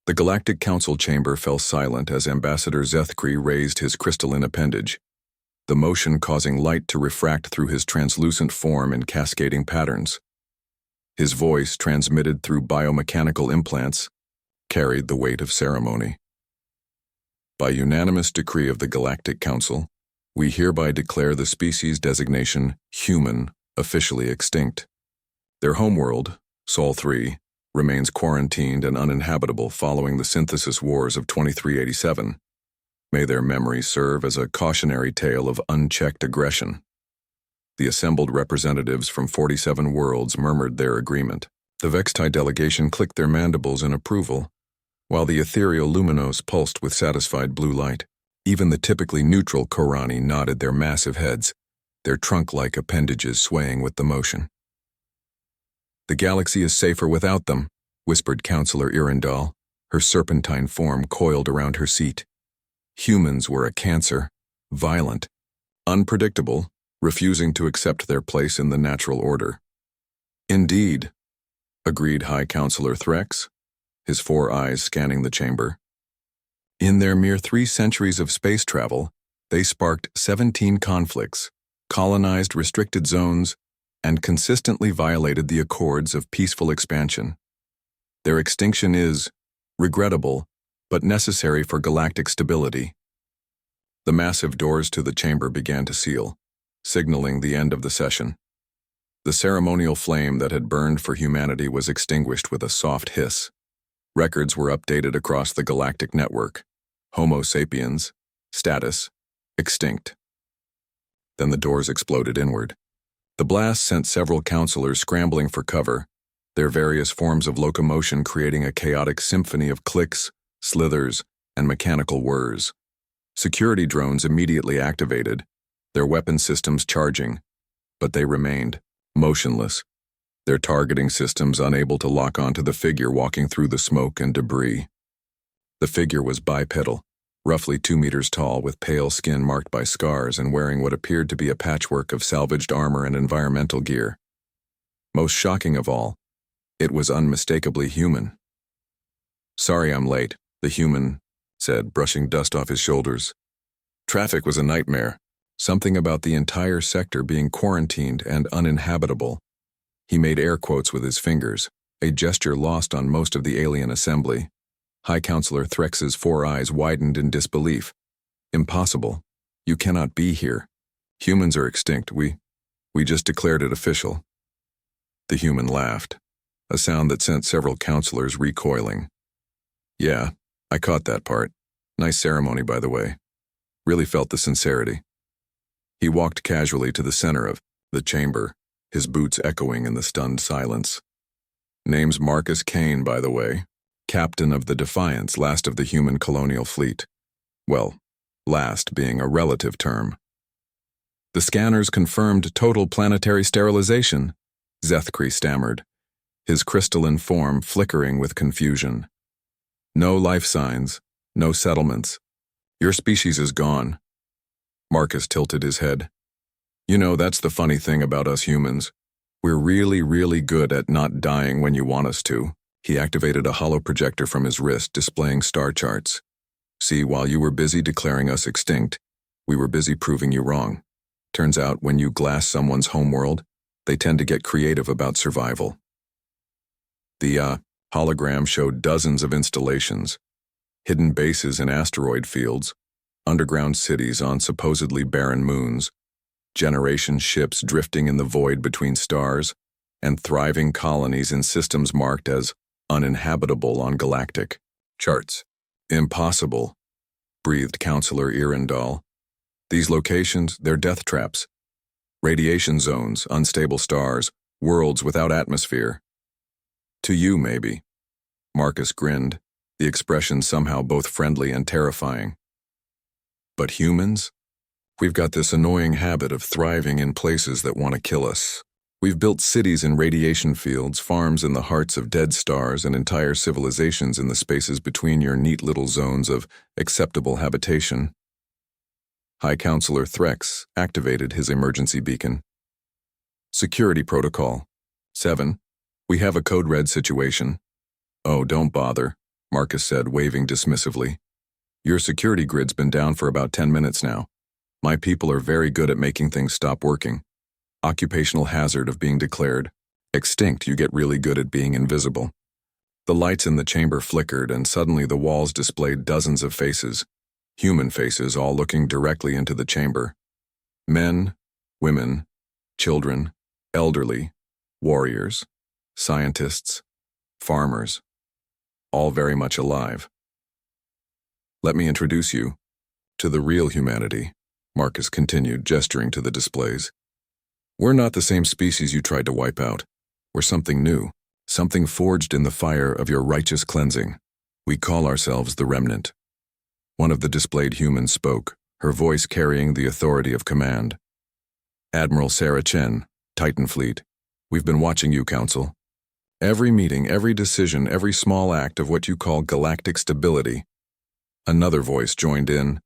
The Galactic Council chamber fell silent as Ambassador Zethkri raised his crystalline appendage, the motion causing light to refract through his translucent form in cascading patterns. His voice, transmitted through biomechanical implants, carried the weight of ceremony. By unanimous decree of the Galactic Council, we hereby declare the species designation human officially extinct. Their homeworld, Sol 3, remains quarantined and uninhabitable following the synthesis wars of 2387. May their memory serve as a cautionary tale of unchecked aggression. The assembled representatives from 47 worlds murmured their agreement. The Vextai delegation clicked their mandibles in approval, while the ethereal luminos pulsed with satisfied blue light. Even the typically neutral Korani nodded their massive heads, their trunk-like appendages swaying with the motion. "The galaxy is safer without them," whispered Counselor Irindal, her serpentine form coiled around her seat. Humans were a cancer, violent, unpredictable, refusing to accept their place in the natural order. "Indeed," agreed High Counselor Threx, his 4 eyes scanning the chamber. In their mere 3 centuries of space travel, they sparked 17 conflicts, colonized restricted zones, and consistently violated the accords of peaceful expansion. Their extinction is regrettable, but necessary for galactic stability. The massive doors to the chamber began to seal, signaling the end of the session. The ceremonial flame that had burned for humanity was extinguished with a soft hiss. Records were updated across the galactic network. Homo sapiens, status, extinct. Then the doors exploded inward. The blast sent several counselors scrambling for cover, their various forms of locomotion creating a chaotic symphony of clicks, slithers, and mechanical whirs. Security drones immediately activated, their weapon systems charging, but they remained motionless, their targeting systems unable to lock onto the figure walking through the smoke and debris. The figure was bipedal, roughly 2 meters tall, with pale skin marked by scars and wearing what appeared to be a patchwork of salvaged armor and environmental gear. Most shocking of all, it was unmistakably human. "Sorry I'm late," the human said, brushing dust off his shoulders. "Traffic was a nightmare, something about the entire sector being quarantined and uninhabitable." He made air quotes with his fingers, a gesture lost on most of the alien assembly. High Counselor Threx's 4 eyes widened in disbelief. "Impossible. You cannot be here. Humans are extinct. We just declared it official." The human laughed, a sound that sent several counselors recoiling. "Yeah, I caught that part. Nice ceremony, by the way. Really felt the sincerity." He walked casually to the center of the chamber, his boots echoing in the stunned silence. "Name's Marcus Kane, by the way. Captain of the Defiance, last of the human colonial fleet. Well, last being a relative term." "The scanners confirmed total planetary sterilization," Zethkri stammered, his crystalline form flickering with confusion. "No life signs, no settlements. Your species is gone." Marcus tilted his head. "You know, that's the funny thing about us humans. We're really, really good at not dying when you want us to." He activated a hollow projector from his wrist, displaying star charts. "See, while you were busy declaring us extinct, we were busy proving you wrong. Turns out when you glass someone's homeworld, they tend to get creative about survival." The hologram showed dozens of installations, hidden bases in asteroid fields, underground cities on supposedly barren moons, generation ships drifting in the void between stars, and thriving colonies in systems marked as uninhabitable on galactic charts. "Impossible," breathed Counselor Irindal. "These locations, they're death traps. Radiation zones, unstable stars, worlds without atmosphere." "To you, maybe." Marcus grinned, the expression somehow both friendly and terrifying. "But humans? We've got this annoying habit of thriving in places that want to kill us. We've built cities in radiation fields, farms in the hearts of dead stars, and entire civilizations in the spaces between your neat little zones of acceptable habitation." High Counselor Threx activated his emergency beacon. "Security Protocol 7. We have a code red situation." "Oh, don't bother," Marcus said, waving dismissively. Your security grid's been down for about 10 minutes now. My people are very good at making things stop working. Occupational hazard of being declared. Extinct, you get really good at being invisible. The lights in the chamber flickered, and suddenly the walls displayed dozens of faces. Human faces, all looking directly into the chamber. Men, women, children, elderly, warriors, scientists, farmers, all very much alive. Let me introduce you to the real humanity, Marcus continued, gesturing to the displays. We're not the same species you tried to wipe out. We're something new, something forged in the fire of your righteous cleansing. We call ourselves the Remnant. One of the displayed humans spoke, her voice carrying the authority of command. Admiral Sarah Chen, Titan Fleet. We've been watching you, Council. Every meeting, every decision, every small act of what you call galactic stability. Another voice joined in.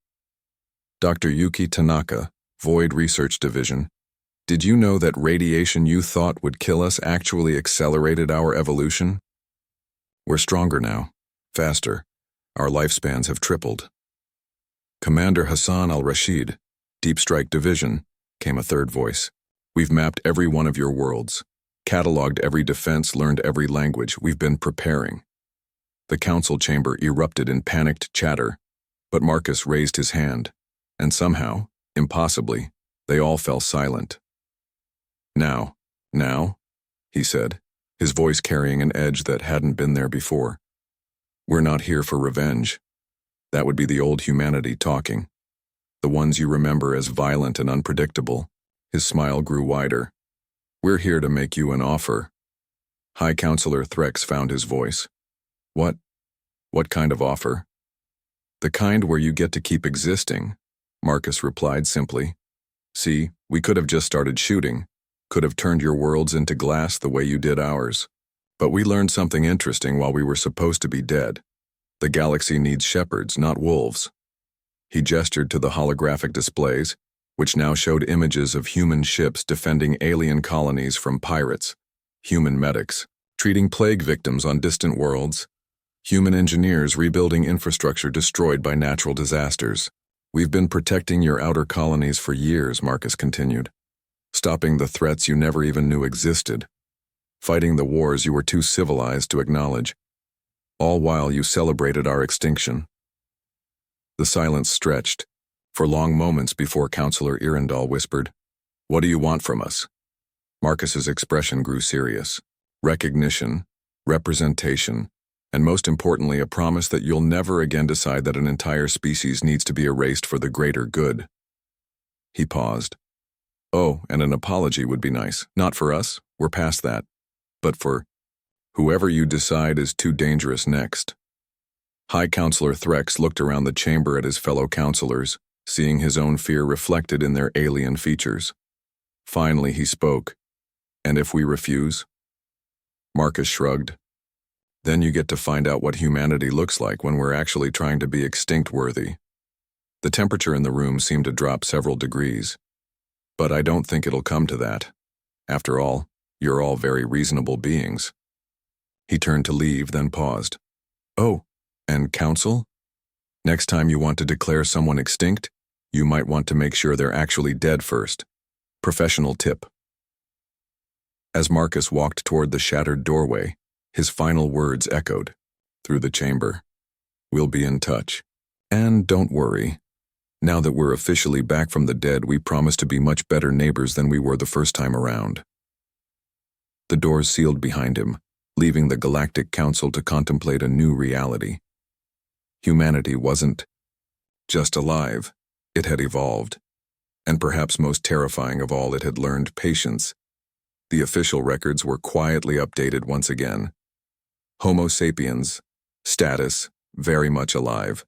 Dr. Yuki Tanaka, Void Research Division. Did you know that radiation you thought would kill us actually accelerated our evolution? We're stronger now, faster. Our lifespans have tripled. Commander Hassan al-Rashid, Deep Strike Division, came a third voice. We've mapped every one of your worlds, cataloged every defense, learned every language. We've been preparing. The council chamber erupted in panicked chatter, but Marcus raised his hand, and somehow, impossibly, they all fell silent. Now, he said, his voice carrying an edge that hadn't been there before. We're not here for revenge. That would be the old humanity talking. The ones you remember as violent and unpredictable. His smile grew wider. We're here to make you an offer. High Counselor Threx found his voice. What? What kind of offer? The kind where you get to keep existing, Marcus replied simply. See, we could have just started shooting, could have turned your worlds into glass the way you did ours. But we learned something interesting while we were supposed to be dead. The galaxy needs shepherds, not wolves. He gestured to the holographic displays, which now showed images of human ships defending alien colonies from pirates, human medics, treating plague victims on distant worlds, human engineers rebuilding infrastructure destroyed by natural disasters. We've been protecting your outer colonies for years, Marcus continued, stopping the threats you never even knew existed, fighting the wars you were too civilized to acknowledge, all while you celebrated our extinction. The silence stretched, for long moments before Counselor Irindal whispered, What do you want from us? Marcus's expression grew serious. Recognition, representation, and most importantly, a promise that you'll never again decide that an entire species needs to be erased for the greater good. He paused. Oh, and an apology would be nice. Not for us, we're past that. But for whoever you decide is too dangerous next. High Counselor Threx looked around the chamber at his fellow counselors, seeing his own fear reflected in their alien features. Finally he spoke. And if we refuse? Marcus shrugged. Then you get to find out what humanity looks like when we're actually trying to be extinct-worthy. The temperature in the room seemed to drop several degrees. But I don't think it'll come to that. After all, you're all very reasonable beings. He turned to leave, then paused. Oh, and Council? Next time you want to declare someone extinct, you might want to make sure they're actually dead first. Professional tip. As Marcus walked toward the shattered doorway, his final words echoed through the chamber. We'll be in touch. And don't worry. Now that we're officially back from the dead, we promise to be much better neighbors than we were the first time around. The doors sealed behind him, leaving the Galactic Council to contemplate a new reality. Humanity wasn't just alive, it had evolved. And perhaps most terrifying of all, it had learned patience. The official records were quietly updated once again. Homo sapiens, status, very much alive.